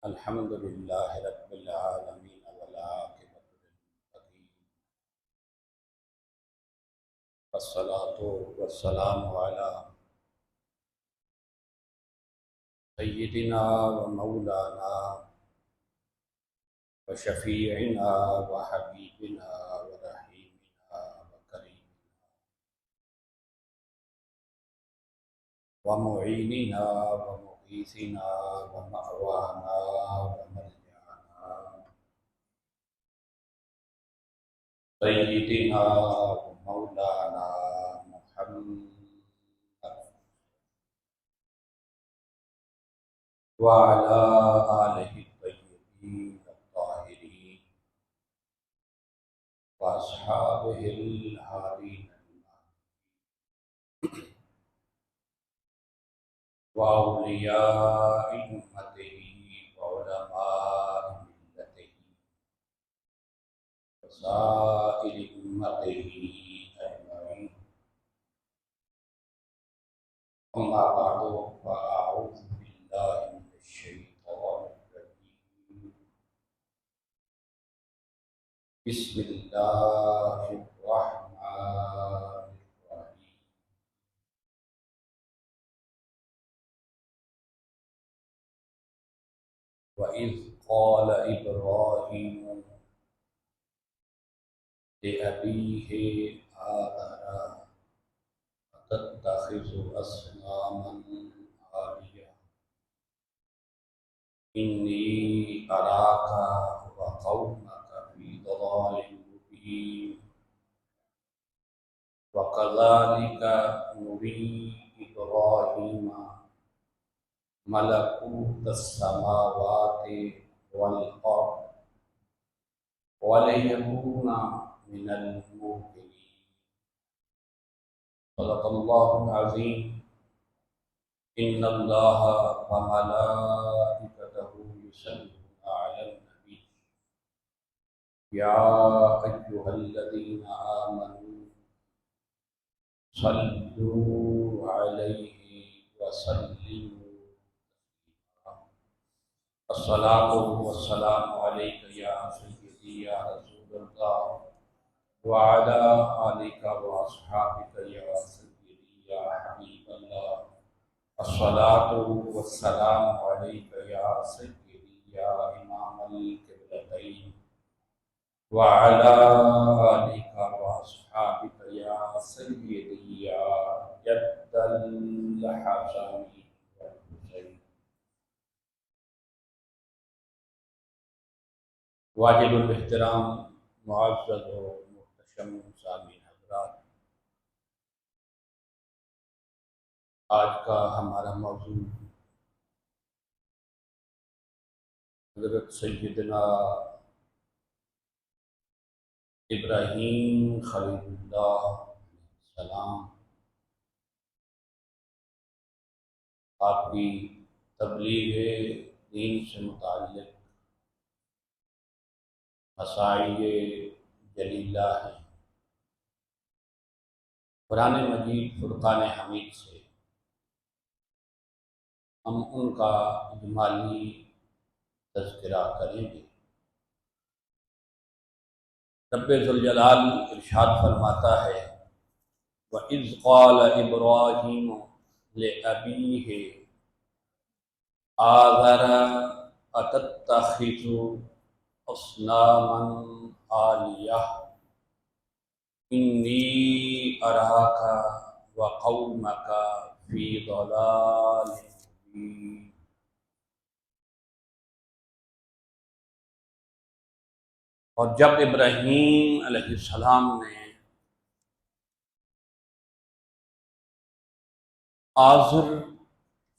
अल्हम्दुलिल्लाह रब्बिल आलमीन वल आक़िबतु लिल मुत्तक़ीन वस्सलातु वस्सलामु अला सय्यिदिना व मौलाना व शफ़ीइना व हबीबिना व रहीमिना व करीमिना व मुईनिना व मुगीसिना व मअवाना व मलजाना सय्यिदिना व मौलाना मुहम्मद व अला आलिहि तय्यबीन अत्ताहिरीन व अस्हाबिहिल हादीन व औलियाइ उम्मतिही व उलमाइ मिल्लतिही व साइरि उम्मतिही अजमईन। अम्मा बअदु फ़अऊज़ु बिल्लाहि मिनश शैतानिर रजीम। बिस्मिल्लाहिर रहमानिर रहीम। व इज़ क़ाल इब्राहीमु लिअबीहि आज़रा अतत्तख़िज़ु अस्नामन आलिया इन्नी अराका व क़ौमका फ़ी ज़लालिन मुबीन व कज़ालिका नुरी इब्राहीमा मलकूतस समावाति वल अर्द वलियकूना मिनल मूक़िनीन। सदक़ल्लाहुल अज़ीम। इन्नल्लाहा व मलाइकतहु युसल्लूना अलन नबी या अय्युहल्लज़ीना आमनू सल्लू अलैहि व सल्लिमू तस्लीमा। अस्सलातु वस्सलामु अलैका या सय्यदी या रसूलल्लाह व अला आलिका व अस्हाबिका या सय्यदी या हबीबल्लाह। अस्सलातु वस्सलामु अलैका या सय्यदी या इमामल क़िबलतैन व अला आलिका व अस्हाबिका या सय्यदी या जद्दल हसनी वल हुसैन। वाजिबुल एहतराम मुअज़्ज़ज़ व मुहतशम सामीन हज़रात, आज का हमारा मौज़ू हज़रत सय्यदना इब्राहीम खलीलुल्लाह सलाम आपकी तबलीग दीन से मुताल्लिक़ मसाइल जलीला है। कुरान मजीद फुरक़ान हमीद से हम उनका इजमाली तज़किरा करेंगे। रब्बे ज़ुल जलाल इरशाद फरमाता है, व इज़ क़ाल इब्राहीम लिअबीहि आज़रा अतत्तख़िज़ु अस्नामन आलिया इन्नी अराका व क़ौमका फ़ी ज़लालिन मुबीन। और जब इब्राहीम अलैहिस्सलाम ने आज़र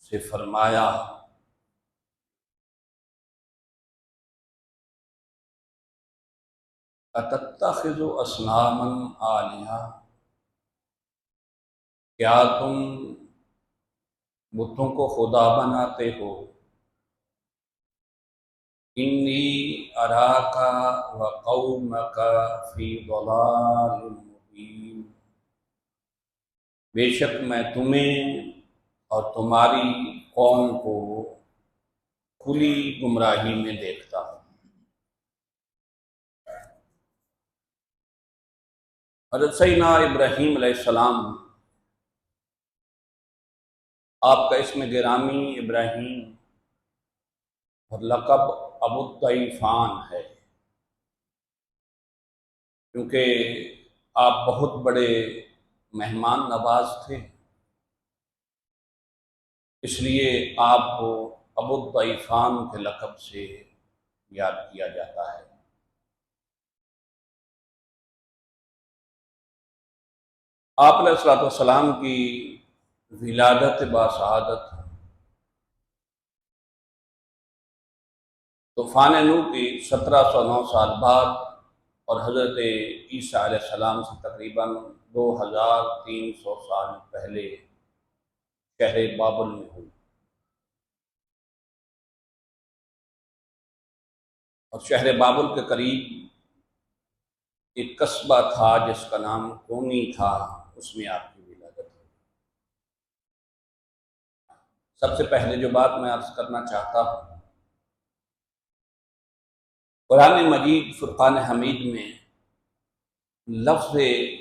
से फरमाया, अतत्तख़िज़ु अस्नामन आलिहा, क्या तुम बुतों को खुदा बनाते हो। इन्नी अराका व क़ौमका फ़ी ज़लालिन मुबीन, बेशक मैं तुम्हें और तुम्हारी कौम को खुली गुमराही में देखता हूँ। हज़रत सैयदना इब्राहीम अलैहिस्सलाम, आपका इसमें गिरामी इब्राहीम और लक़ब अबू तैफ़ान है, क्योंकि आप बहुत बड़े मेहमान नवाज थे, इसलिए आपको अबू तैफ़ान के लक़ब से याद किया जाता है। आप अलैहिस्सलाम की विलादत बाशहादत तूफ़ान नूह के 1709 साल बाद और हज़रत ईसा अलैहिस्सलाम से तकरीबन 2300 साल पहले शहर बाबुल में हुई। और शहर बाबुल के करीब एक कस्बा था जिसका नाम कोनी था, उसमें आपकी विलादत हुई। सबसे पहले जो बात मैं अर्ज करना चाहता हूँ, कुरान मजीद फुरकान हमीद में लफ्ज़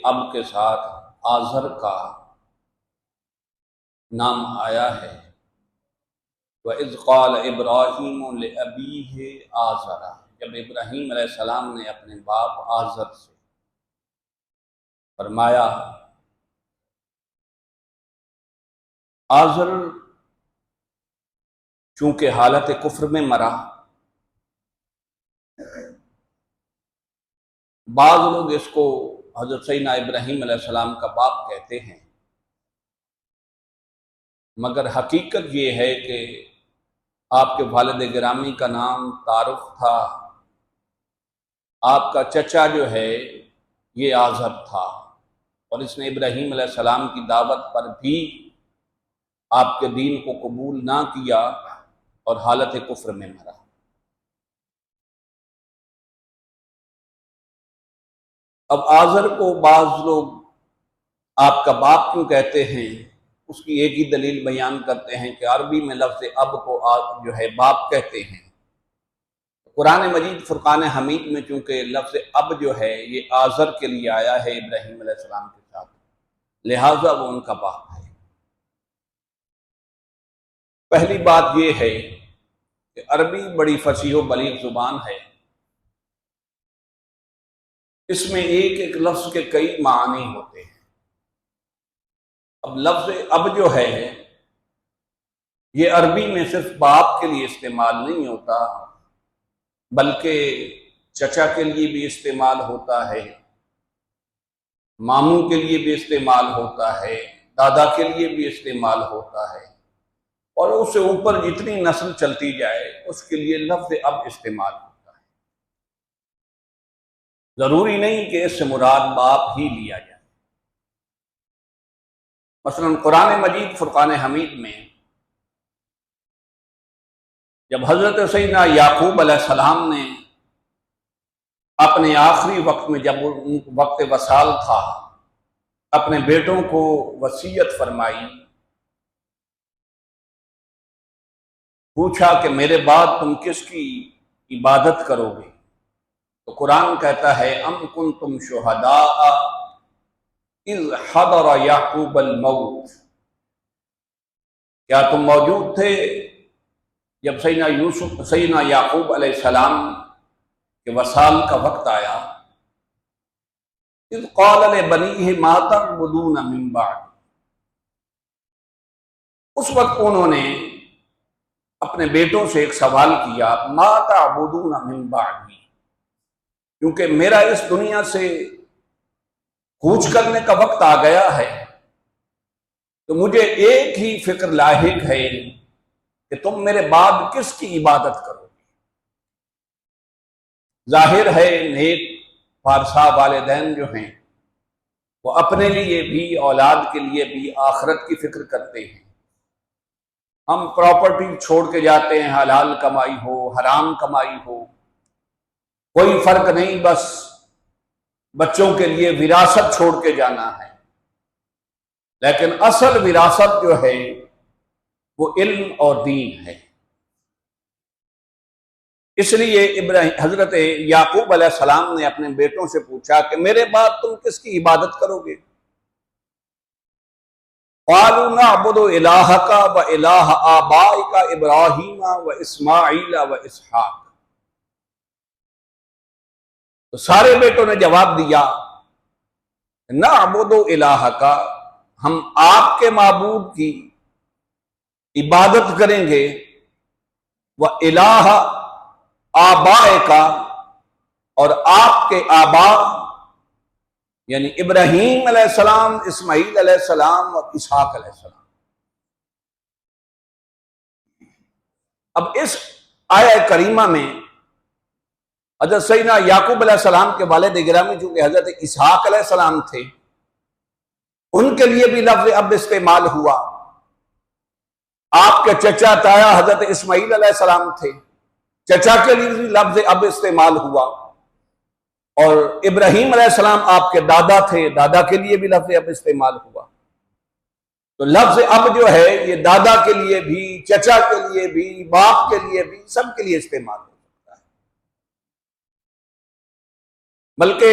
अब के साथ आज़र का नाम आया है। वइज़ क़ाल इब्राहीम लिअबीहि आज़रा, जब इब्राहीम अलैहिस्सलाम ने अपने बाप आज़र से फरमाया। आज़र चूंकि हालत कुफ्र में मरा, बाज़ लोग इसको हज़रत सैयदना इब्राहीम अलैहिस्सलाम का बाप कहते हैं, मगर हकीकत ये है कि आपके वालिद गिरामी का नाम तारुफ था, आपका चचा जो है ये आज़र था, और इसने इब्राहीम अलैहिस्सलाम की दावत पर भी आपके दीन को कबूल ना किया और हालत कुफ्र में मरा। अब आज़र को बाज़ लोग आपका बाप क्यों कहते हैं, उसकी एक ही दलील बयान करते हैं कि अरबी में लफ्ज़ अब को जो है बाप कहते हैं। कुरान मजीद फुरकान हमीद में चूंकि लफ्ज़ अब जो है ये आज़र के लिए आया है इब्राहीम अलैहिस्सलाम के साथ, लिहाजा वो उनका बाप है। पहली बात यह है कि अरबी बड़ी फसीह बलीग जुबान है, इसमें एक एक लफ्ज़ के कई मानी होते हैं। अब लफ्ज़ अब जो है ये अरबी में सिर्फ बाप के लिए इस्तेमाल नहीं होता, बल्कि चचा के लिए भी इस्तेमाल होता है, मामू के लिए भी इस्तेमाल होता है, दादा के लिए भी इस्तेमाल होता है, और उससे ऊपर जितनी नस्ल चलती जाए उसके लिए लफ्ज़ अब इस्तेमाल होता है। जरूरी नहीं कि इससे मुराद बाप ही लिया जाए। मसलन कुरान मजीद फुरकान हमीद में जब हजरत सैयदना याकूब अलैहिस्सलाम ने अपने आखिरी वक्त में, जब वक्त वसाल था, अपने बेटों को वसीयत फरमाई, पूछा कि मेरे बाद तुम किसकी इबादत करोगे, तो कुरान कहता है अम कुंतुम शुहदा इज़ हदर याकूब अल मौत, क्या तुम मौजूद थे जब सैयदना याकूब अलैहिस्सलाम के वसाल का वक्त आया। इज़ क़ाल लिबनीहि मा तअबुदून मिन बअदी, उस वक्त उन्होंने अपने बेटों से एक सवाल किया, मा तअबुदून मिन बअदी, क्योंकि मेरा इस दुनिया से कूच करने का वक्त आ गया है, तो मुझे एक ही फिक्र लाहिक है कि तुम मेरे बाद किसकी इबादत करोगे। जाहिर है नेक फारसा वालिदैन जो हैं वो अपने लिए भी, औलाद के लिए भी आखिरत की फिक्र करते हैं। हम प्रॉपर्टी छोड़ के जाते हैं, हलाल कमाई हो हराम कमाई हो, कोई फर्क नहीं, बस बच्चों के लिए विरासत छोड़ के जाना है। लेकिन असल विरासत जो है वो इल्म और दीन है। इसलिए इब्राहिम हजरत याकूब अलैहिस्सलाम ने अपने बेटों से पूछा कि मेरे बाद तुम किसकी इबादत करोगे? क़ालू नअबुदु इलाहका व इलाह आबाइका इब्राहीम व इस्माईल व इसहाक। तो सारे बेटों ने जवाब दिया, नअबुदु इलाहका, हम आपके माबूद की इबादत करेंगे, व इलाह आबाए का, और आपके आबा यानी इब्राहीम अलैहिस्सलाम, इस्माईल अलैहिस्सलाम और इसहाक अलैहिस्सलाम। अब इस आया करीमा में हजरत सैयदना याकूब अलैहिस्सलाम के वालिद गिरामी चूंकि हजरत इसहाक अलैहिस्सलाम थे, उनके लिए भी लफ्ज अब इस्तेमाल हुआ। आपके चचा ताया हजरत इस्माईल अलैहिस्सलाम थे, चचा के लिए भी लफ्ज अब इस्तेमाल हुआ। और इब्राहीम अलैहिस्सलाम आपके दादा थे, दादा के लिए भी लफ्ज अब इस्तेमाल हुआ। तो लफ्ज अब जो है ये दादा के लिए भी, चचा के लिए भी, बाप के लिए भी, सबके लिए इस्तेमाल हो सकता है। बल्कि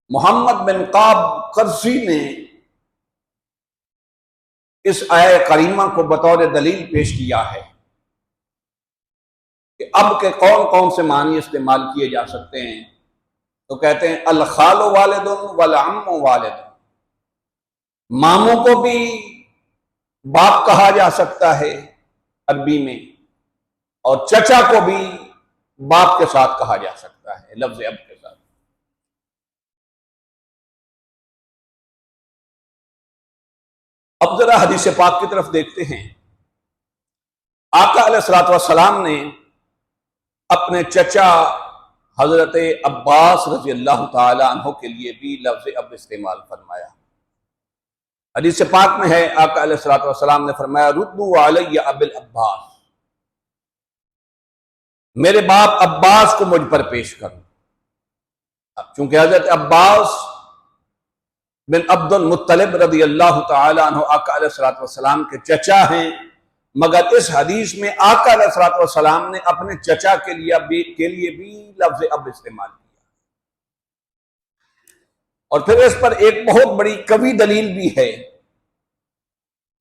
मोहम्मद बिन काब कर्जी ने इस आया करीमा को बतौर दलील पेश किया है कि अब के कौन कौन से मानी इस्तेमाल किए जा सकते हैं। तो कहते हैं अल खालो वालिदुन वल अम्मु वालिदुन, मामू को भी बाप कहा जा सकता है अरबी में, और चचा को भी बाप के साथ कहा जा सकता है लफ्ज अब के साथ। अब जरा हदीस पाक की तरफ देखते हैं। आका अलैहिस्सलातु वस्सलाम ने अपने चचा हजरत अब्बास रजी अल्लाह तआला अन्हु के लिए भी लफ्ज अब इस्तेमाल फरमाया। हदीस पाक में है, आका अलैहिस्सलातु वस्सलाम ने फरमाया, रुद्दू अलैया अबिल अब्बास, मेरे बाप अब्बास को मुझ पर पेश करो। चूंकि हजरत अब्बास बिन अब्दुल मुत्तलिब रदी अल्लाह तआला अन्हु आका अलैहिस्सलातु वस्सलाम के चचा हैं, मगर इस हदीस में आका अलैहिस्सलातु वस्सलाम ने अपने चचा के लिए भी लफ्ज अब इस्तेमाल किया। और फिर इस पर एक बहुत बड़ी कवी दलील भी है,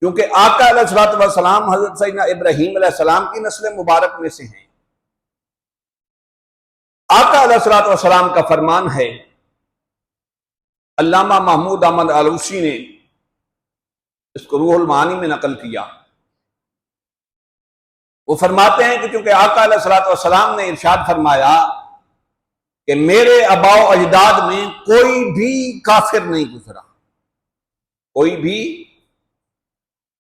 क्योंकि आका अलैहिस्सलातु वस्सलाम हजरत सैयदना इब्राहीम अलैहिस्सलाम की नस्ल मुबारक में से हैं। आका अलैहिस्सलातु वस्सलाम का फरमान है, अल्लामा महमूद अहमद आलूसी ने इसको रूहुल मानी में नकल किया। वो फरमाते हैं कि चूंकि आका अलैहिस्सलातु वस्सलाम ने इरशाद फरमाया कि मेरे अबाओ अजदाद में कोई भी काफिर नहीं गुजरा, कोई भी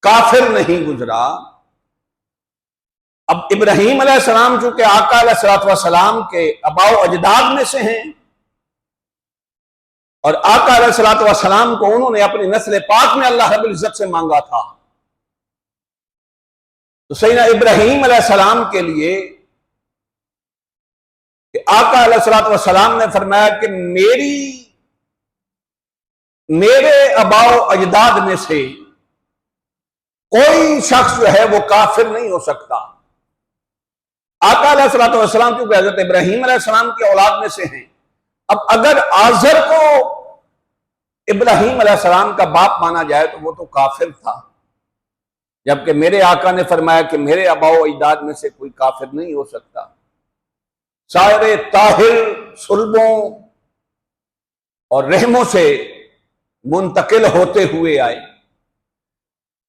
काफिर नहीं गुजरा। अब इब्राहीम अलैहिस्सलाम चूंकि आका अलैहिस्सलातु वस्सलाम के अबाओ अजदाद में से हैं, और आका अलैहिस्सलातु वस्सलाम को उन्होंने अपनी नस्ल पाक में अल्लाह रब्बुल इज्जत से मांगा था, तो सैयदना इब्राहीम अलैहिस्सलाम के लिए कि आका अलैहिस्सलातु वस्सलाम ने फरमाया कि मेरे अबाओ अजदाद में से कोई शख्स जो है वो काफिर नहीं हो सकता। आका अलैहिस्सलातु वस्सलाम क्योंकि हजरत इब्राहीम अलैहिस्सलाम की औलाद में से हैं। अब अगर आज़र को इब्राहीम अलैहिस्सलाम का बाप माना जाए तो वो तो काफिर था, जबकि मेरे आका ने फरमाया कि मेरे अबाओ अजदाद में से कोई काफिर नहीं हो सकता। सारे ताहिर सुल्बों और रहमों से मुंतकिल होते हुए आए।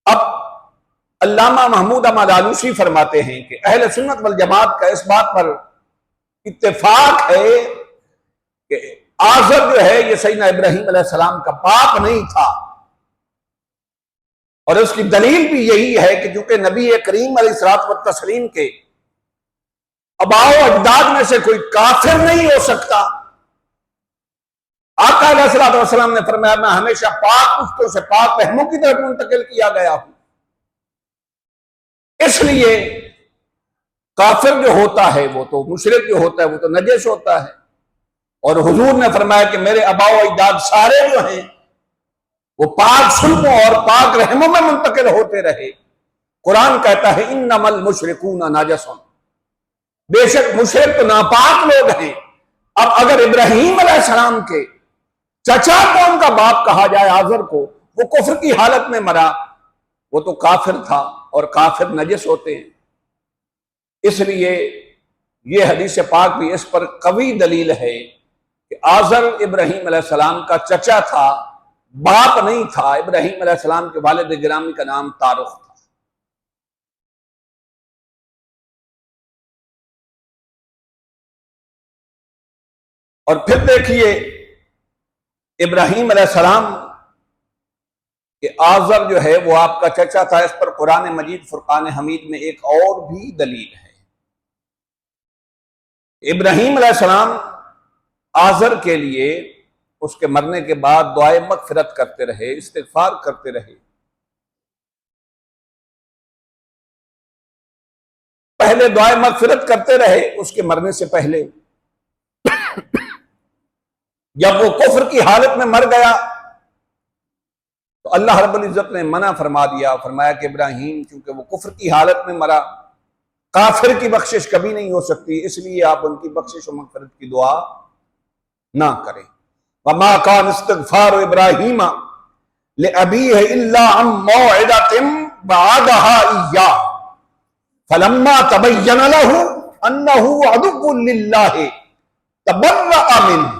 अब अल्लामा महमूद अहमद आलूसी फरमाते हैं कि अहले सुन्नत वल जमात का इस बात पर इत्तेफाक है कि आज़र जो है ये सैयदना इब्राहीम अलैहिस्सलाम का बाप नहीं था, और उसकी दलील भी यही है कि चूंकि नबी करीम अलैहिस्सलातु वस्सलाम के अबाओ अजदाद में से कोई काफिर नहीं हो सकता। आका अलैहिस्सलातु वस्सलाम ने फरमाया मैं हमेशा पाक पुख्तों से पाक रहमों की तरफ मुंतकिल किया गया हूं, इसलिए काफिर जो होता है वो तो मुशरिक जो होता है वो तो नजस होता है। और हुजूर ने फरमाया कि मेरे अबाओ अजदाद सारे जो हैं वो पाक सुल्बों और पाक रहमों में मुंतकिल होते रहे। कुरान कहता है इन्नमल मुशरिकून नाजसून, बेशक मुशरिक तो नापाक लोग हैं। अब अगर इब्राहीम अलैहिस्सलाम के चचा को उनका बाप कहा जाए आजर को, वो कुफ्र की हालत में मरा, वो तो काफिर था और काफिर नजस होते हैं। इसलिए ये हदीस पाक भी इस पर कवी दलील है कि आजर इब्राहीम अलैहिस्सलाम का चचा था, बाप नहीं था। इब्राहीम अलैहिस्सलाम के वालिद गिरामी का नाम तारुख था। और फिर देखिए इब्राहीम अलैहिस्सलाम कि आजर जो है वो आपका चचा था, इस पर कुरान मजीद फुरकान हमीद में एक और भी दलील है। इब्राहीम अलैहिस्सलाम आजर के लिए उसके मरने के बाद दुआए मगफिरत करते रहे, इस्तिगफार करते रहे। पहले दुआए मगफिरत करते रहे उसके मरने से पहले। जब वो कुफ्र की हालत में मर गया तो अल्लाह रब्बुल इज्जत ने मना फरमा दिया, फरमाया कि इब्राहीम चूंकि वो कुफ्र की हालत में मरा, काफिर की बख्शिश कभी नहीं हो सकती, इसलिए आप उनकी बख्शिश और मगफिरत की दुआ ना करें। वमा कान इस्तिगफार इब्राहीम लिअबीहि इल्ला अन मौइदतिन वअदहा इय्याह फलम्मा तबय्यन लहु अन्नहु अदुव्वुन लिल्लाहि तबर्रअ मिन्हु।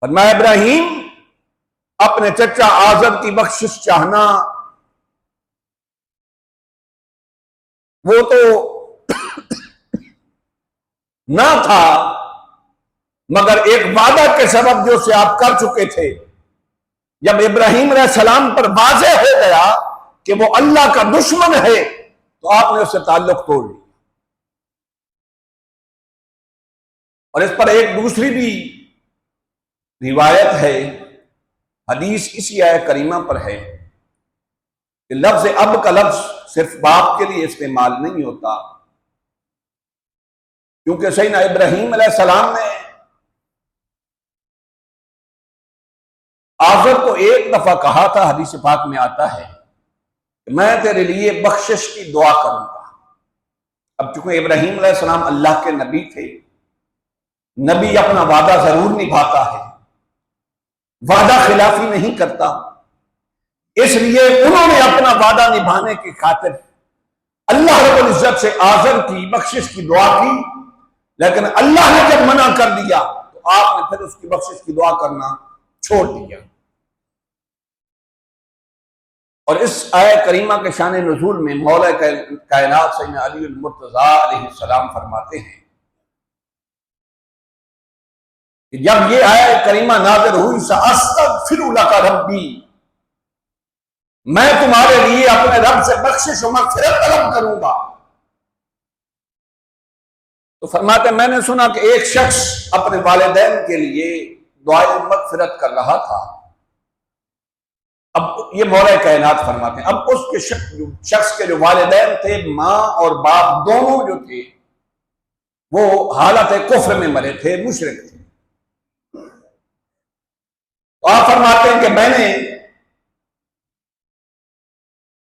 फरमाया इब्राहीम अपने चचा आजर की बख्शिश चाहना, वो तो ना था, मगर एक वादा के सबब जो से आप कर चुके थे। जब इब्राहीम अलैहिस्सलाम पर वाज़े हो गया कि वो अल्लाह का दुश्मन है तो आपने उससे ताल्लुक तोड़ लिया। और इस पर एक दूसरी भी रिवायत है, हदीस इसी आयत करीमा पर है कि लफ्ज अब का लफ्ज सिर्फ बाप के लिए इस्तेमाल नहीं होता, क्योंकि सैयदना इब्राहीम अलैहिस्सलाम ने आजर को एक दफा कहा था, हदीस पाक में आता है कि मैं तेरे लिए बख्शिश की दुआ करूंगा। अब चूंकि इब्राहीम अलैहिस्सलाम अल्लाह के नबी थे, नबी अपना वादा जरूर निभाता है, वादा खिलाफी नहीं करता, इसलिए उन्होंने अपना वादा निभाने की खातिर अल्लाह रब्बुल इज्जत से आजर की बख्शिश की दुआ की। लेकिन अल्लाह ने जब मना कर दिया तो आपने फिर उसकी बख्शिश की दुआ करना छोड़ दिया। और इस आयत करीमा के शान नुज़ूल में मौला कायनात सैयदना अली मुर्तज़ा अलैहिस्सलाम फरमाते हैं कि जब ये आयत करीमा नाज़िल हुई, सअस्तग़फिरु लका रब्बी, मैं तुम्हारे लिए अपने रब से बख्शिश और मग़फ़िरत तलब करूंगा। तो फरमाते मैंने सुना कि एक शख्स अपने वालिदैन के लिए दुआए मग़फ़िरत कर रहा था। अब ये मौला कायनात फरमाते हैं, अब उसके शख्स के जो वालिदैन थे, मां और बाप दोनों जो थे, वो हालत कुफ्र में मरे थे, मुशरिक थे। तो आप फरमाते हैं कि मैंने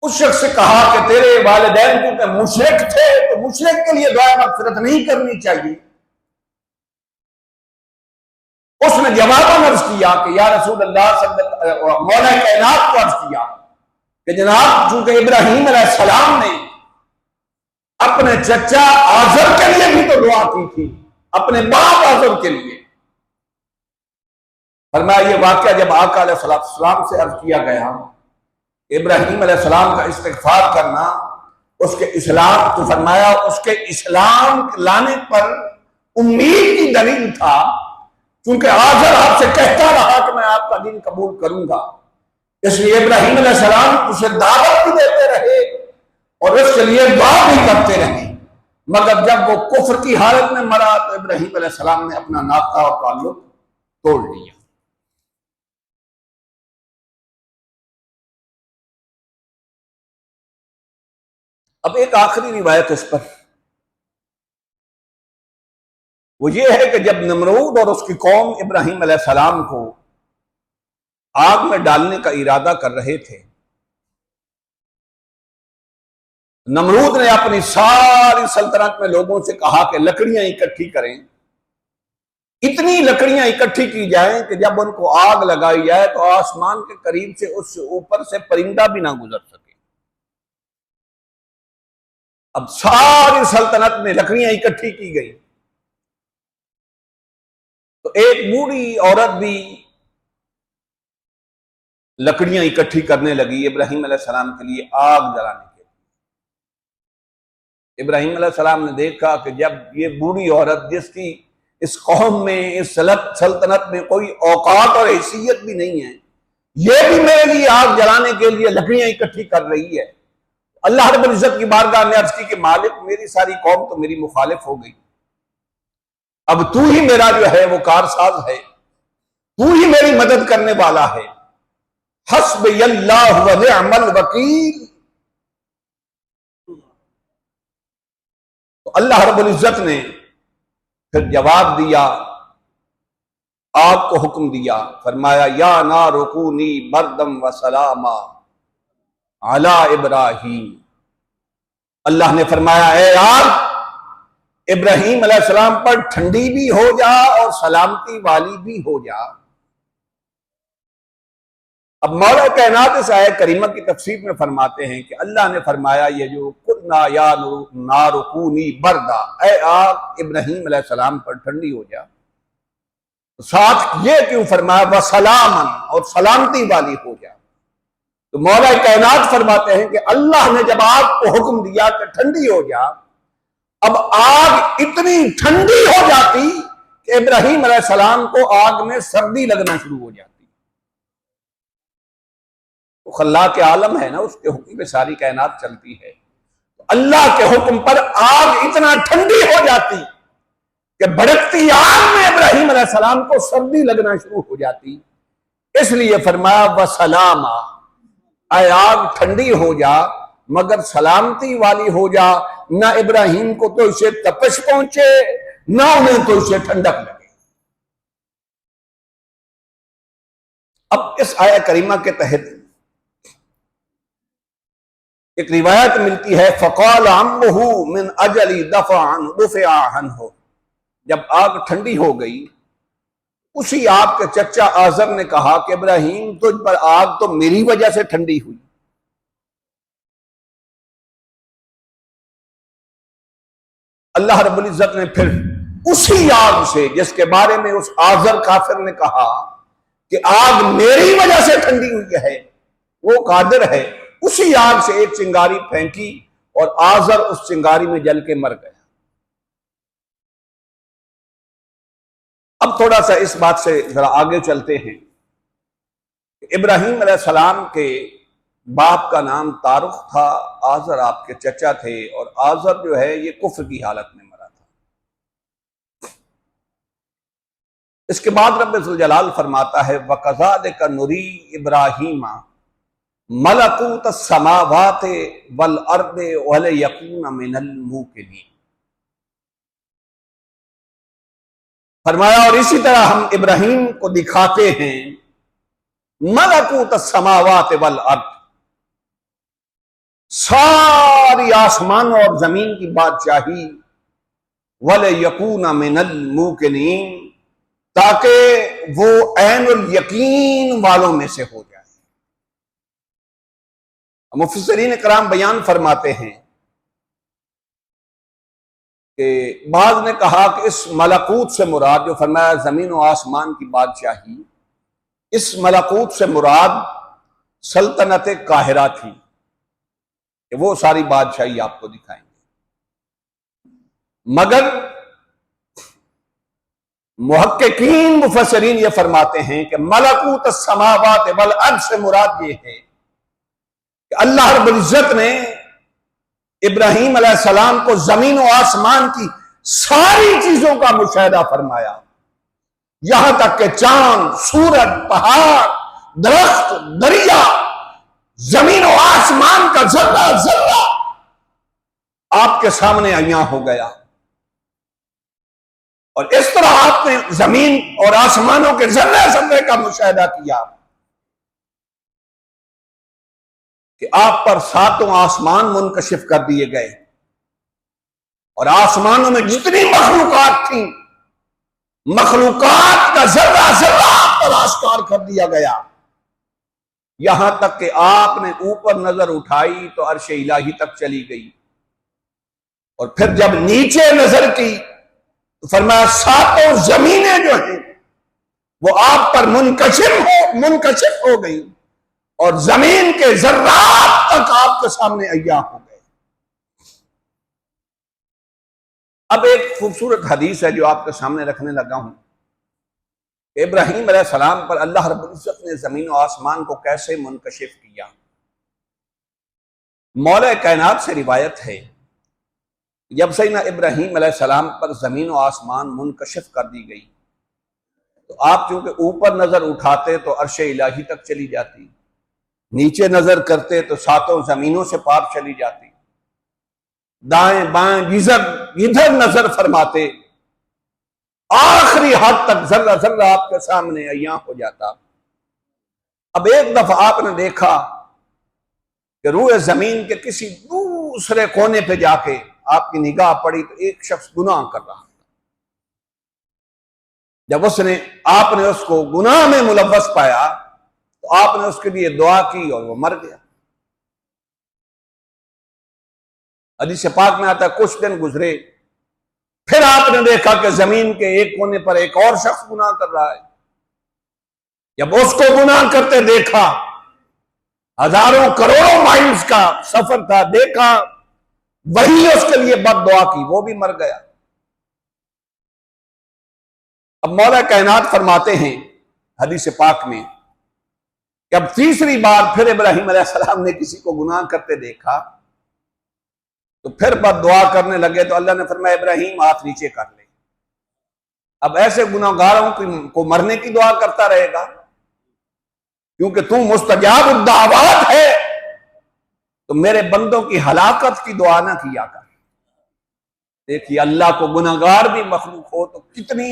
उस शख्स से कहा कि तेरे वालिदैन क्योंकि मुशरिक थे तो मुशरिक के लिए दुआ मग़फ़िरत नहीं करनी चाहिए। उसने जवाब अर्ज किया कि या रसूल अल्लाह, मौला कायनात को अर्ज किया कि जनाब चूंकि इब्राहीम अलैहिस्सलाम ने अपने चचा आजर के लिए भी तो दुआ की थी, अपने बाप आजर के लिए। फरमाया ये वाकया जब आका अलैहिस्सलाम से अर्ज किया गया, इब्राहीम अलैहिस्सलाम का इस्तिग़फ़ार करना, उसके इस्लाम, तो फरमाया उसके इस्लाम लाने पर उम्मीद की दलील था, क्योंकि आजर आपसे कहता रहा कि मैं आपका दीन कबूल करूंगा। इसलिए इब्राहीम अलैहिस्सलाम उसे दावत भी देते रहे और उसके लिए दुआ भी करते रहे। मगर जब वो कुफ्र की हालत में मरा तो इब्राहीम अलैहिस्सलाम ने अपना नाता और ताल्लुक तोड़ लिया। अब एक आखिरी रिवायत इस पर, वो ये है कि जब नमरूद और उसकी कौम इब्राहीम अलैहिस्सलाम को आग में डालने का इरादा कर रहे थे। नमरूद ने अपनी सारी सल्तनत में लोगों से कहा कि लकड़ियां इकट्ठी करें, इतनी लकड़ियां इकट्ठी की जाएं कि जब उनको आग लगाई जाए तो आसमान के करीब से उस ऊपर से परिंदा भी ना गुजर सके। अब सारी सल्तनत में लकड़ियां इकट्ठी की गई तो एक बूढ़ी औरत भी लकड़ियां इकट्ठी करने लगी इब्राहिम अलैहिस्सलाम के लिए आग जलाने के लिए। इब्राहिम अलैहिस्सलाम ने देखा कि जब ये बूढ़ी औरत, जिसकी इस कौम में, इस सल्तनत में कोई औकात और हैसियत भी नहीं है, ये भी मेरे लिए आग जलाने के लिए लकड़ियां इकट्ठी कर रही है। अल्लाह रब्बुल इज्जत की बारगाह में अर्ज की कि मालिक, मेरी सारी कौम तो मेरी मुखालिफ हो गई, अब तू ही मेरा जो है वो कारसाज है, तू ही मेरी मदद करने वाला है। हस्बयल्लाहु व निअमल वकील। तो अल्लाह रब्बुल इज्जत ने फिर जवाब दिया, आग को हुक्म दिया, फरमाया या नारुकूनी बरदम व सलामा अला इब्राहीम। अल्लाह ने फरमाया, ए आग, इब्राहीम अलैहिस्सलाम पर ठंडी भी हो जा और सलामती वाली भी हो जा। अब मौला कायनात इस आयत करीमा की तफसीर में फरमाते हैं कि अल्लाह ने फरमाया, ये जो कुलना या नारुकूनी बरदा, ए आग इब्राहीम अलैहिस्सलाम पर ठंडी हो जा, तो साथ ये क्यों फरमाया व सलामन, और सलामती वाली हो जा। तो मौला कायनात फरमाते हैं कि अल्लाह ने जब आग को हुक्म दिया कि ठंडी हो जा, अब आग इतनी ठंडी हो जाती कि इब्राहीम अलैहिस्सलाम को आग में सर्दी लगना शुरू हो जाती। तो खल्ला के आलम है ना, उसके हुक्म पे सारी कायनात चलती है। तो अल्लाह के हुक्म पर आग इतना ठंडी हो जाती कि भड़कती आग में इब्राहीम अलैहिस्सलाम को सर्दी लगना शुरू हो जाती। इसलिए फरमाया व सलामा, आए आग ठंडी हो जा मगर सलामती वाली हो जा, ना इब्राहीम को तो इसे तपश पहुंचे, ना उन्हें तो इसे ठंडक लगे। अब इस आया करीमा के तहत एक रिवायत मिलती है, फ़क़ाल अम्मुहु मिन अजली दफ़अन हो, जब आग ठंडी हो गई उसी आपके चचा आज़र ने कहा कि इब्राहीम, तुझ पर आग तो मेरी वजह से ठंडी हुई। अल्लाह रब्बुल इज्जत ने फिर उसी आग से, जिसके बारे में उस आज़र काफिर ने कहा कि आग मेरी वजह से ठंडी हुई है, वो कादिर है, उसी आग से एक चिंगारी फेंकी और आज़र उस चिंगारी में जल के मर गया। अब थोड़ा सा इस बात से जरा आगे चलते हैं। इब्राहीम अलैहिस्सलाम के बाप का नाम तारुख था, आज़र आपके चचा थे, और आज़र जो है ये कुफ्र की हालत में मरा था। इसके बाद रब्बुल ज़ुल जलाल फरमाता है, वकज़ालिका नुरी इब्राहीमा मलकूत समावाते वल अर्दे वल यकून मिनल मूकिनीन। फरमाया, और इसी तरह हम इब्राहीम को दिखाते हैं मलकूत समावाते वल अर्द, सारी आसमान और जमीन की बादशाही, वल यकून मिनल मूकिनीन, ताकि वो ऐनुल यकीन वालों में से हो जाए। मुफस्सिरीन इकराम बयान फरमाते हैं कि बाज़ ने कहा कि इस मलकूत से मुराद, जो फरमाया जमीन और आसमान की बादशाही, इस मलकूत से मुराद सल्तनत काहिरा थी कि वो सारी बादशाही आपको दिखाएंगे। मगर मुहक्किकीन मुफस्सिरीन ये फरमाते हैं कि मलकूत समावात वल अर्द से मुराद ये है कि अल्लाह रब्बुल इज्जत ने इब्राहीम अलैहिस्सलाम को जमीन और आसमान की सारी चीजों का मुशाहिदा फरमाया, यहां तक कि चांद, सूरज, पहाड़, दरख्त, दरिया, जमीन और आसमान का जर्रा जर्रा आपके सामने अयां हो गया। और इस तरह आपने जमीन और आसमानों के जर्रे जर्रे का मुशाहिदा किया। कि आप पर सातों आसमान मुनकशिफ कर दिए गए और आसमानों में जितनी मखलूकात थी, मखलूकात का जर्रा जर्रा आप पर आश्कार कर दिया गया। यहां तक कि आपने ऊपर नजर उठाई तो अर्श इलाही तक चली गई, और फिर जब नीचे नजर की तो फरमाया सातों जमीनें जो हैं वो आप पर मुनकशिफ हो गई, और जमीन के जर्रात तक आपके सामने अय्या हो गए। अब एक खूबसूरत हदीस है जो आपके सामने रखने लगा हूं। इब्राहीम अलैहिस्सलाम पर अल्लाह रब्बुल इज्जत ने जमीन और आसमान को कैसे मुनकशिफ किया। मौला कायनात से रिवायत है, जब सैयदना इब्राहीम अलैहिस्सलाम पर जमीन और आसमान मुनकशिफ कर दी गई तो आप चूंकि ऊपर नजर उठाते तो अर्श इलाही तक चली जाती, नीचे नजर करते तो सातों जमीनों से पार चली जाती, दाएं बाएं इधर नजर फरमाते आखिरी हद तक जर्रा जर्रा आपके सामने अय्यां हो जाता। अब एक दफा आपने देखा कि रूए जमीन के किसी दूसरे कोने पे जाके आपकी निगाह पड़ी तो एक शख्स गुनाह कर रहा था। जब आपने उसको गुनाह में मुलव्वस पाया तो आपने उसके लिए दुआ की और वो मर गया। हदीस पाक में आता है कुछ दिन गुजरे, फिर आपने देखा कि जमीन के एक कोने पर एक और शख्स गुनाह कर रहा है। जब उसको गुनाह करते देखा, हजारों करोड़ों माइल्स का सफर था, देखा वही उसके लिए बद दुआ की, वो भी मर गया। अब मौला कायनात फरमाते हैं हदीस पाक में कि अब तीसरी बार फिर इब्राहीम अलैहिस्सलाम ने किसी को गुनाह करते देखा तो फिर बद दुआ करने लगे, तो अल्लाह ने फरमाया इब्राहीम हाथ नीचे कर ले। अब ऐसे गुनाहगारों को मरने की दुआ करता रहेगा, क्योंकि तू मुस्तजाब दावत है, तो मेरे बंदों की हलाकत की दुआ ना किया कर। देखिए अल्लाह को गुनाहगार भी मखलूक हो तो कितनी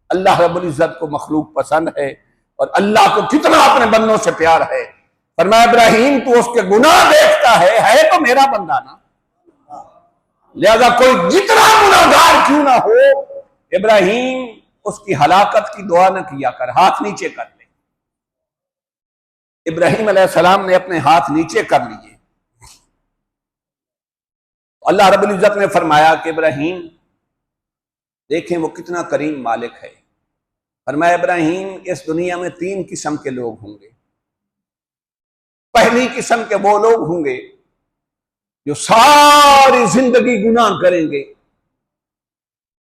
अल्लाह रब्बुल इज्जत को मखलूक पसंद है, और अल्लाह को कितना अपने बंदों से प्यार है। फरमाया इब्राहीम तू उसके गुनाह देखता है तो मेरा बंदा ना, लिहाजा कोई जितना गुनाहगार क्यों ना हो, इब्राहीम उसकी हलाकत की दुआ न किया कर, हाथ नीचे कर ले। इब्राहीम अलैहिस्सलाम ने अपने हाथ नीचे कर लिए। अल्लाह रब्बुल इज्जत ने फरमाया कि इब्राहीम देखें वो कितना करीम मालिक है। फरमाया इब्राहीम इस दुनिया में तीन किस्म के लोग होंगे। पहली किस्म के वो लोग होंगे जो सारी जिंदगी गुनाह करेंगे,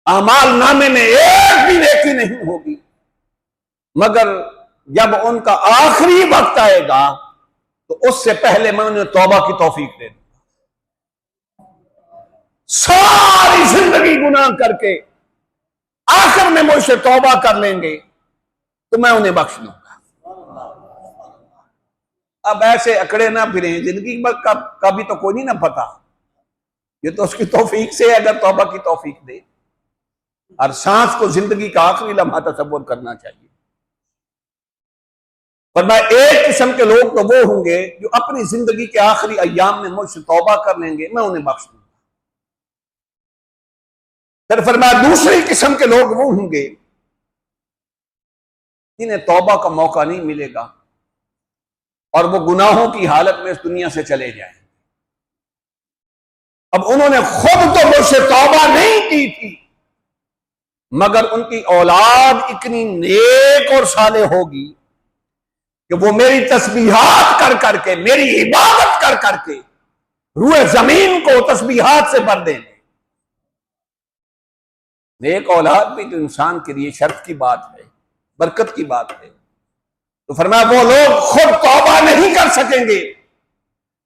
अमाल नामे में एक भी नेकी नहीं होगी, मगर जब उनका आखिरी वक्त आएगा तो उससे पहले मैं उन्हें तौबा की तौफीक दे दूंगा। सारी जिंदगी गुनाह करके आखिर में मुझसे तौबा कर लेंगे तो मैं उन्हें बख्श दूंगा। अब ऐसे अकड़े ना फिरें, जिंदगी का भी तो कोई नहीं ना पता, ये तो उसकी तौफीक से अगर तौबा की तौफीक दे। हर सांस को जिंदगी का आखिरी लम्हा तसव्वुर करना चाहिए। पर मैं एक किस्म के लोग तो वो होंगे जो अपनी जिंदगी के आखिरी अय्याम में मुझसे तौबा कर लेंगे, मैं उन्हें बख्श दूंगा। फिर फरमाया दूसरी किस्म के लोग वो होंगे जिन्हें तौबा का मौका नहीं मिलेगा और वो गुनाहों की हालत में इस दुनिया से चले जाएं। अब उन्होंने खुद तो मुझसे तौबा नहीं की थी, मगर उनकी औलाद इतनी नेक और साले होगी कि वो मेरी तस्बीहात कर करके, मेरी इबादत कर करके रूए जमीन को तस्बीहात से भर देंगे। नेक औलाद भी तो इंसान के लिए शर्फ की बात है, बरकत की बात है। तो फरमाया वो लोग खुद तौबा नहीं कर सकेंगे,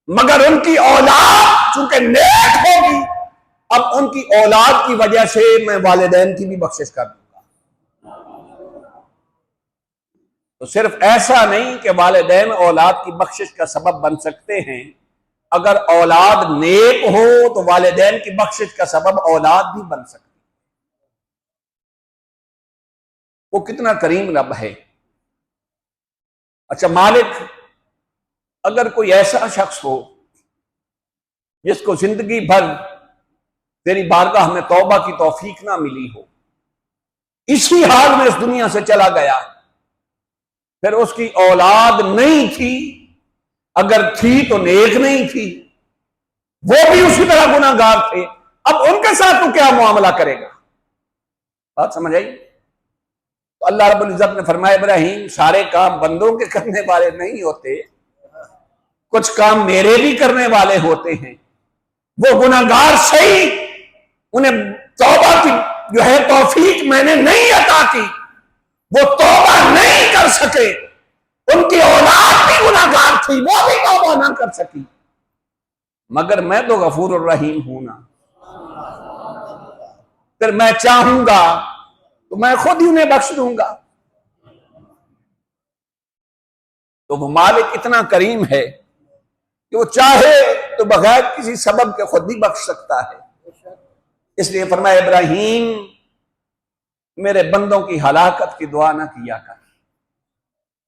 मगर उनकी औलाद चूंकि नेक होगी, अब उनकी औलाद की वजह से मैं वालिदैन की भी बख्शिश कर दूंगा। तो सिर्फ ऐसा नहीं कि वालिदैन औलाद की बख्शिश का सबब बन सकते हैं, अगर औलाद नेक हो तो वालिदैन की बख्शिश का सबब औलाद भी बन सकती है। वो कितना करीम रब है। अच्छा मालिक अगर कोई ऐसा शख्स हो जिसको जिंदगी भर तेरी बारगाह में तौबा की तौफीक ना मिली हो, इसी हाल में इस दुनिया से चला गया, फिर उसकी औलाद नहीं थी, अगर थी तो नेक नहीं थी, वो भी उसी तरह गुनाहगार थे, अब उनके साथ तो क्या मुआमला करेगा? बात समझ आई? तो अल्लाह रब्बुल इज्जत ने फरमाया, इब्राहिम सारे काम बंदों के करने वाले नहीं होते, कुछ काम मेरे भी करने वाले होते हैं। वो गुनाहगार सही, उन्हें तौबा की जो है तौफीक मैंने नहीं अता की, वो तौबा नहीं कर सके, उनकी औलाद भी गुनाहगार थी, वो भी तौबा ना कर सकी, मगर मैं तो गफूर रहीम हूं ना, फिर मैं चाहूंगा तो मैं खुद ही उन्हें बख्श दूंगा। तो वो मालिक इतना करीम है कि वो चाहे तो बगैर किसी सबब के खुद ही बख्श सकता है। इसलिए फरमाया, इब्राहिम मेरे बंदों की हलाकत की दुआ ना किया कर,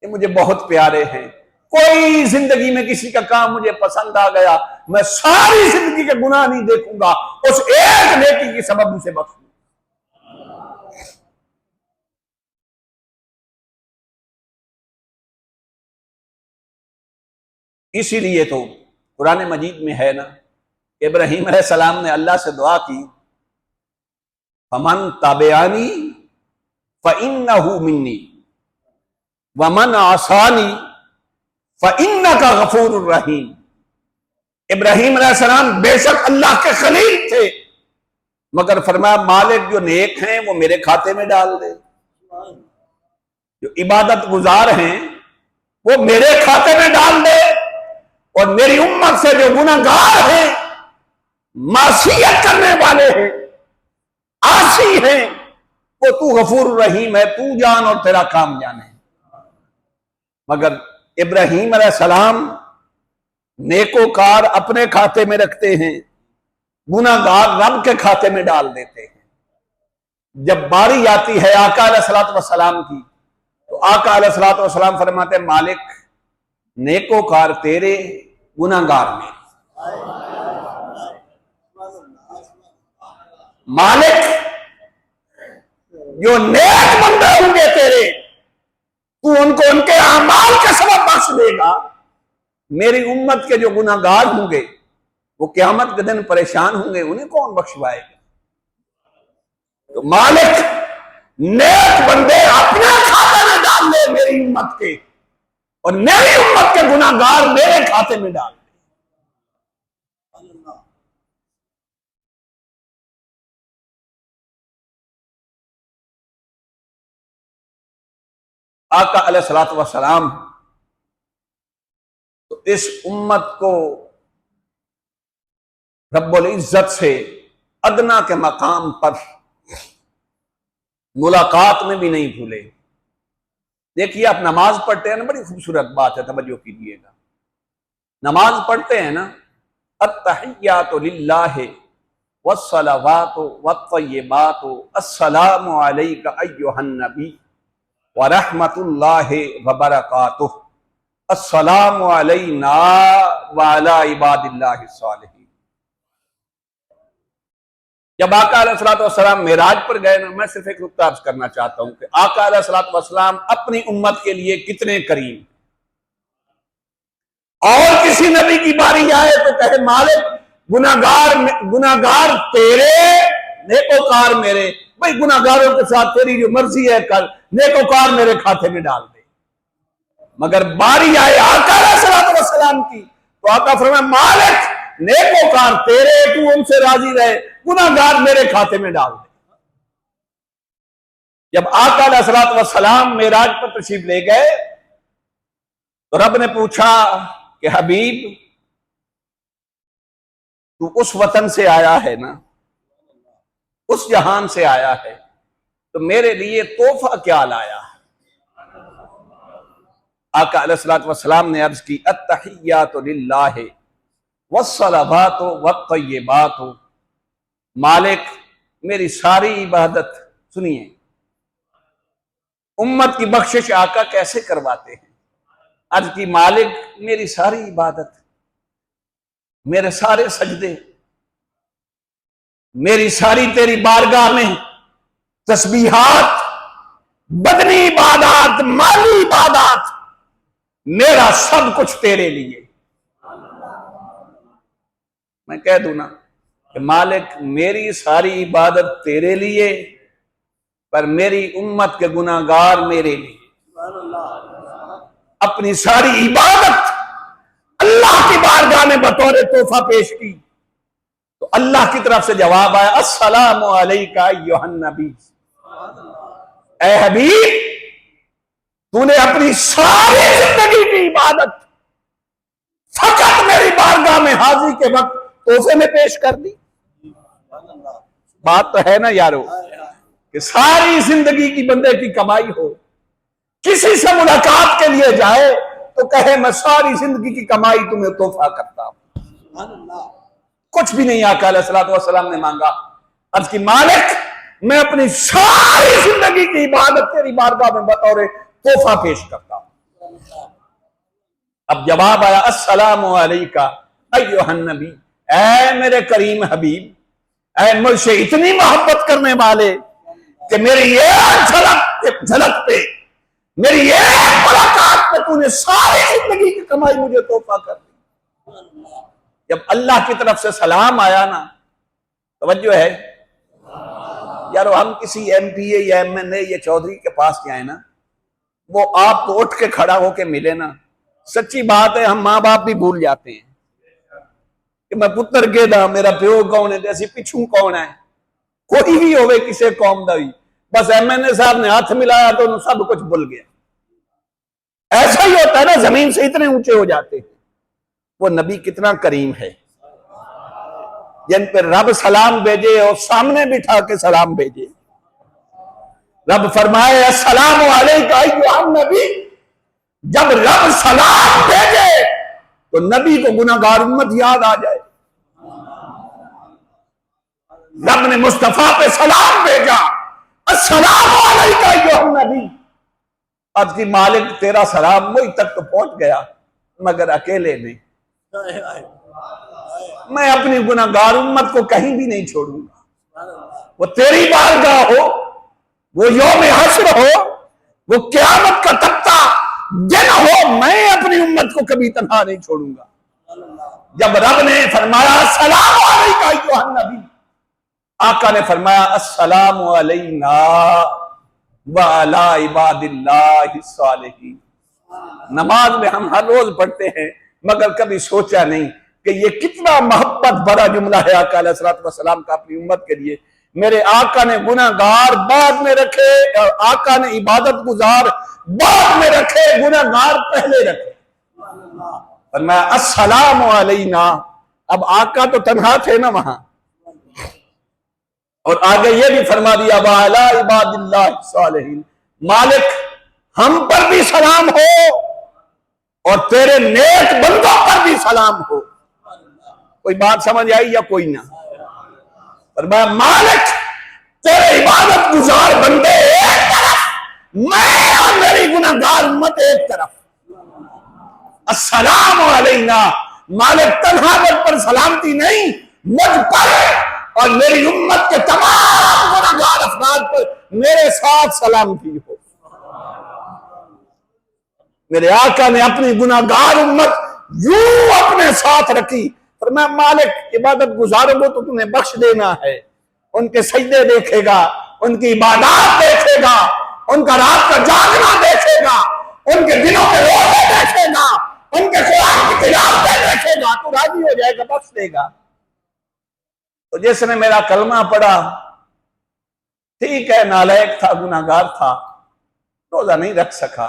ये मुझे बहुत प्यारे हैं। कोई जिंदगी में किसी का काम मुझे पसंद आ गया, मैं सारी जिंदगी के गुनाह नहीं देखूंगा, उस एक नेकी की सबब उसे बख्शूंगा। इसीलिए तो कुरान मजीद में है ना, इब्राहिम अलैहिस्सलाम ने अल्लाह से दुआ की, फमन ताबियानी फइन्नहु मिन्नी वमन आसानी फइन्नका गफूरुर रहीम। इब्राहिम अलैहिस्सलाम बेशक अल्लाह के खलील थे, मगर फरमाया मालिक जो नेक हैं वो मेरे खाते में डाल दे, जो इबादत गुजार हैं वो मेरे खाते में डाल दे, और मेरी उम्मत से जो गुनाहगार हैं, मासियत करने वाले हैं, आसी हैं, वो तू गफूर रहीम है, तू जान और तेरा काम जाने। मगर इब्राहिम अलैहिस्सलाम नेकोकार अपने खाते में रखते हैं, गुनाहगार रब के खाते में डाल देते हैं। जब बारी आती है आका अलैहिस्सलातु वस्सलाम की, तो आका अलैहिस्सलातु वस्सलाम फरमाते हैं, मालिक नेकोकार तेरे, गुनाहगार मेरे। मालिक जो नेक बंदे होंगे तेरे, तू उनको उनके अमाल के सबब बख्श देगा। मेरी उम्मत के जो गुनाहगार होंगे वो क़यामत के दिन परेशान होंगे, उन्हें कौन बख्शवाएगा? तो मालिक नेक बंदे अपने खाते में डाल दे मेरी उम्मत के, और मेरी उम्मत के गुनाहगार मेरे खाते में डाल दे। आका अलैहिस्सलातु वस्सलाम तो इस उम्मत को रब्बुल इज्जत से अदना के मकाम पर मुलाकात में भी नहीं भूले। देखिए, आप नमाज पढ़ते हैं ना, बड़ी खूबसूरत बात है, तवज्जो कीजिएगा। नमाज पढ़ते हैं ना, अत्तहिय्यातु लिल्लाहि वस्सलावातु वत्तय्यिबातु अस्सलामु अलैका अय्युहन नबी व रहमतुल्लाहि व बरकातुहु अस्सलामु अलैना व अला इबादिल्लाहि सालिहीन। जब आका अलैहिस्सलातु वस्सलाम मेराज पर गए ना, मैं सिर्फ एक नुक्ता अर्ज करना चाहता हूं कि आका अलैहिस्सलातु वस्सलाम अपनी उम्मत के लिए कितने करीम। और किसी नबी की बारी आए तो कहे, मालिक गुनाहगार तेरे, नेकोकार मेरे। भाई गुनाहगारों के साथ तेरी जो मर्जी है कर, नेकोकार मेरे खाते में डाल दे। मगर बारी आए आका अलैहिस्सलातु वस्सलाम की, तो आका फरमाया, मालिक नेकोकार तेरे, तू उनसे राजी रहे, गुनाहगार मेरे खाते में डाल दे। जब आका अलैहिस्सलातु वस्सलाम मेराज पर तशरीफ ले गए, तो रब ने पूछा कि हबीब तू उस वतन से आया है ना, उस जहान से आया है, तो मेरे लिए तोहफा क्या लाया है? आका अलैहिस्सलातु वस्सलाम ने अर्ज की, अत्तहिय्यातु लिल्लाहि वस्सलावातु वत्तय्यिबातु। मालिक मेरी सारी इबादत, सुनिए उम्मत की बख्शिश आका कैसे करवाते हैं। अर्ज की मालिक मेरी सारी इबादत, मेरे सारे सजदे, मेरी सारी तेरी बारगाह में तस्बीहात, बदनी इबादत, माली इबादत, मेरा सब कुछ तेरे लिए। मैं कह दूं ना कि मालिक मेरी सारी इबादत तेरे लिए, पर मेरी उम्मत के गुनाहगार मेरे लिए। अपनी सारी इबादत अल्लाह की बारगाह में बतौर तोहफा पेश की, तो अल्लाह की तरफ से जवाब आया, अस्सलामु अलैका अय्युहन नबी। ऐ हबीब, तूने अपनी सारी जिंदगी की इबादत फकत मेरी बारगाह में हाजिरी के वक्त तोहफे में पेश कर दी। बात तो है ना यारो, कि सारी जिंदगी की बंदे की कमाई हो, किसी से मुलाकात के लिए जाए तो कहे मैं सारी जिंदगी की कमाई तुम्हें तोहफा करता हूं। कुछ भी नहीं आका अलैहिस्सलातु वस्सलाम ने मांगा। अर्ज की मालिक मैं अपनी सारी जिंदगी की इबादत तेरी बारगाह में बतौर तोहफा पेश करता हूं। अब जवाब आया, अस्सलामु अलैका अय्युहन नबी। ऐ मेरे करीम हबीब, ऐ मुझसे इतनी मोहब्बत करने वाले कि मेरी एक झलक पे, मेरी एक मुलाकात पे तूने सारी जिंदगी की कमाई मुझे तोहफा कर दी। जब अल्लाह की तरफ से सलाम आया ना, तवज्जो है यारो, हम किसी एमपीए या एमएनए या चौधरी के पास जाए ना, वो आपको उठ के खड़ा होके मिले ना, सच्ची बात है हम माँ बाप भी भूल जाते हैं कि मैं पुत्र के दा, मेरा प्यो कौन है, जैसे पिछू कौन है। कोई भी होवे किसी कौम का भी, बस एमएनए साहब ने हाथ मिलाया तो सब कुछ भूल गया। ऐसा ही होता है ना, जमीन से इतने ऊंचे हो जाते हैं। वो नबी कितना करीम है, जिन पर रब सलाम भेजे और सामने बिठा के सलाम भेजे। रब फरमाए अस्सलामु अलैका अय्युहन नबी। जब रब सलाम भेजे तो नबी को गुनाहगार उम्मत याद आ जाए। रब ने मुस्तफा पे सलाम भेजा, अस्सलामु अलैका अय्युहन नबी। आज की मालिक तेरा सलाम मुझ तक तो पहुंच गया, मगर अकेले नहीं। मैं अपनी गुनाहगार उम्मत को कहीं भी नहीं छोड़ूंगा। वो तेरी बारगाह हो, वो यौम हश्र हो, वो क़यामत का तख्ता दिन हो, मैं अपनी उम्मत को कभी तन्हा नहीं छोड़ूंगा। जब रब ने फरमाया अस्सलामु अलैका अय्युहन नबी, आका ने फरमाया अस्सलामु अलैना व अला इबादिल्लाहि सालिहीन। नमाज में हम हर रोज पढ़ते हैं, मगर कभी सोचा नहीं कि ये कितना मोहब्बत भरा जुमला है आका अलैहिस्सलातु वस्सलाम का अपनी उम्मत के लिए। मेरे आका ने गुनाहगार बाद में रखे, और आका ने इबादत गुजार बाद में रखे, गुनाहगार पहले रखे। और मैं अस्सलामु अलैना, अब आका तो तन्हा थे ना वहां, और आगे ये भी फरमा दिया वाला इबादिल्लाहि सालिहीन, मालिक हम पर भी सलाम हो और तेरे नेक बंदों पर भी सलाम हो। कोई बात समझ आई या कोई ना? पर मैं मालिक तेरे इबादत गुजार बंदे एक तरफ, मैं और मेरी गुनाहगार उम्मत एक तरफ। अस्सलामु अलैना, मालिक तन्हा मुझ पर सलामती नहीं, मुझ पर और मेरी उम्मत के तमाम गुनाहगार अफराद पर मेरे साथ सलामती हो। मेरे आका ने अपनी गुनाहगार उम्मत यूं अपने साथ रखी। पर मैं मालिक इबादत गुजारों को तो तुम्हें बख्श देना है, उनके सजदे देखेगा, उनकी इबादत देखेगा, उनका रात का जागना देखेगा, उनके दिनों के रोजे देखेगा, उनके कुरान की तिलावतें देखेगा, तो राजी हो जाएगा, बख्श देगा। तो जिसने मेरा कलमा पढ़ा, ठीक है नालायक था, गुनाहगार था, रोजा नहीं रख सका,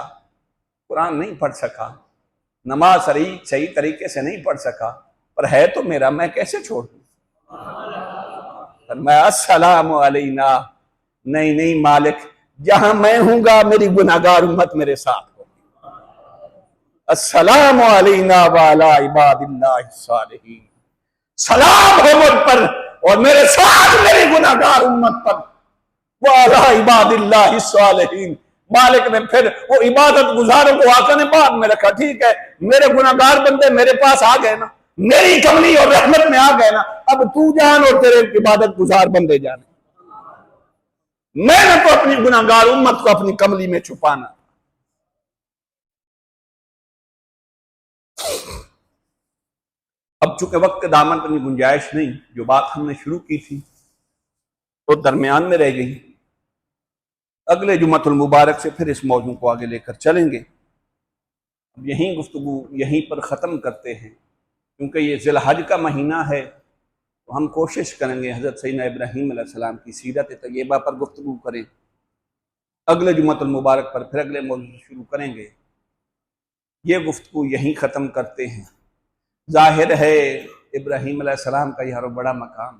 कुरान नहीं पढ़ सका, नमाज सही तरीके से नहीं पढ़ सका, पर है तो मेरा, मैं कैसे छोड़ दूं? मैं अस्सलामु अलैना, नहीं नहीं मालिक, जहां मैं हूंगा मेरी गुनाहगार उम्मत मेरे साथ होगी। अस्सलामु अलैना व अला इबादिल्लाहि सालिहीन, सलाम हो मुझ पर और मेरे साथ मेरी गुनाहगार उम्मत पर। व अला इबादिल्लाहि सालिहीन, मालिक ने फिर वो इबादत गुजारों को आका ने बाद में रखा। ठीक है, मेरे गुनाहगार बंदे मेरे पास आ गए ना, मेरी कमली और रहमत में आ गए ना, अब तू जान और तेरे इबादत गुजार बंदे जाने। मैंने तो अपनी गुनाहगार उम्मत को अपनी कमली में छुपाना। अब चूंकि वक्त के दामन पर गुंजाइश नहीं, जो बात हमने शुरू की थी वो तो दरमियान में रह गई। अगले जुम्मतुल मुबारक से फिर इस मौजू को आगे लेकर चलेंगे। अब यहीं गुफ्तगू यहीं पर ख़त्म करते हैं, क्योंकि ये ज़िलहज का महीना है, तो हम कोशिश करेंगे हज़रत सैयदना इब्राहीम अलैहिस्सलाम की सीरत तय्यबा पर गुफ्तगू करें। अगले जुम्मतुल मुबारक पर फिर अगले मौजू से शुरू करेंगे। ये गुफ्तगू यहीं ख़त्म करते हैं। जाहिर है इब्राहीम अलैहिस्सलाम का यह बड़ा मकाम,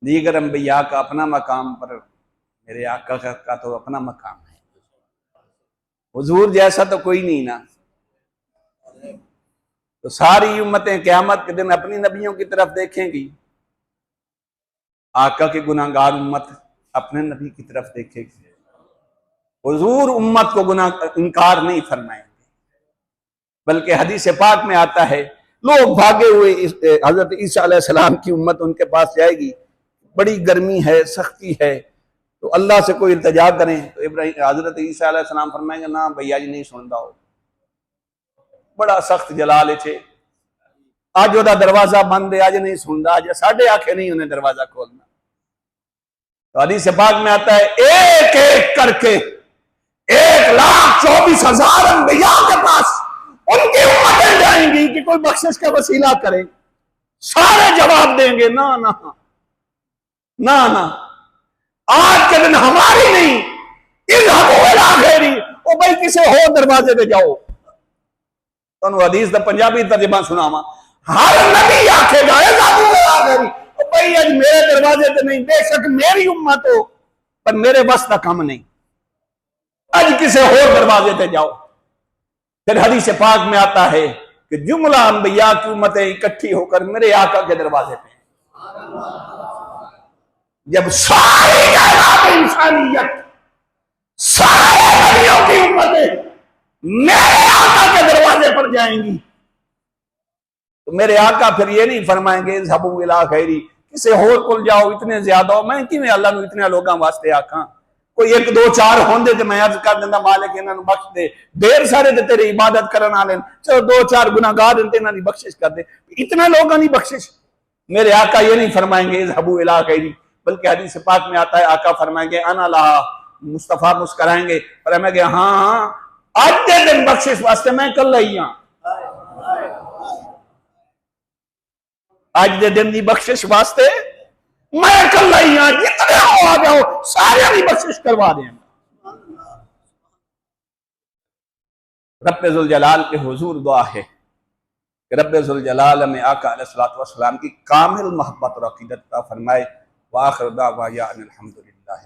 दीगर अंबिया का अपना मकाम, पर मेरे आका का तो अपना मकाम है। हुजूर जैसा तो कोई नहीं ना। तो सारी उम्मतें क़यामत के दिन अपनी नबियों की तरफ देखेंगी, आका की गुनाहगार उम्मत अपने नबी की तरफ देखेगी। हुजूर उम्मत को गुनाह इनकार नहीं फरमाएंगे, बल्कि हदीस पाक में आता है लोग भागे हुए हजरत ईसा अलैहिस्सलाम की उम्मत उनके पास जाएगी, बड़ी गर्मी है, सख्ती है, तो अल्लाह से कोई इल्तिजा करें तो इब्राहीम हजरत ईसा अलैहिस्सलाम फरमाएंगे ना भैया जी नहीं सुनता हो, बड़ा सख्त जलाल है, आज ओदा दरवाजा बंद है, आज नहीं सुनता, आज साढ़े आंखें नहीं उन्हें दरवाजा खोलना। तो हदीस पाक में आता है एक एक करके 1,24,000 अंबिया के पास उनकी उम्मतें जाएंगी कि कोई बख्शिश का वसीला करे। सारे जवाब देंगे ना ना ना ना, आज के दिन हमारी नहीं, ओ भाई किसी हो दरवाजे पे जाओ। तो हदीस का पंजाबी तर्जमा सुनावा, हर नबी आखेगा भाई आज मेरे दरवाजे पे नहीं, बेशक मेरी उम्मत हो पर मेरे बस का कम नहीं, आज किसी और दरवाजे पे जाओ। फिर हदीस पाक में आता है कि जुमला अंबिया की उम्मतें इकट्ठी होकर मेरे आका के दरवाजे पे, जब सारी इंसानियत सारे नबियों की उम्मतें मेरे आका के दरवाजे पर जाएंगी, तो मेरे आका फिर ये नहीं फरमाएंगे ज़हबू इला खैरी, किसी और को जाओ, इतने ज्यादा हो, मैं कि अल्लाह नूं इतने लोगों वास्ते आखा, कोई 1 2 4 होंदे तो मैं अर्ज कर दिंदा मालिक इन्हां नूं बख्श दे, ढेर सारे ते तेरी इबादत करन वाले, चलो 2 4 गुनाहगार इन्हां दी बख्शिश कर दे, इतना लोगों की बख्शिश। मेरे आका ये नहीं फरमाएंगे ज़हबू इला खैरी, बल्कि हदीस पाक में आता है आका फरमाएंगे अना लहा, मुस्तफा मुस्कराएंगे और हमें हाँ हाँ आज के दिन बख्शिश वास्ते मैं कल ही हाँ, आज के दिन की बख्शिश वास्ते मैं कल ही हाँ, जितने हो आ जाओ सारे की बख्शिश करवा दें। रब्बे जुल जलाल के हुजूर दुआ है कि रब्बे जुल जलाल में आका अलैहिस्सलातु वस्सलाम की कामिल मोहब्बत और अकीदत अता फरमाए। व आखिर दावा या अनिल हम्दुलिल्लाह।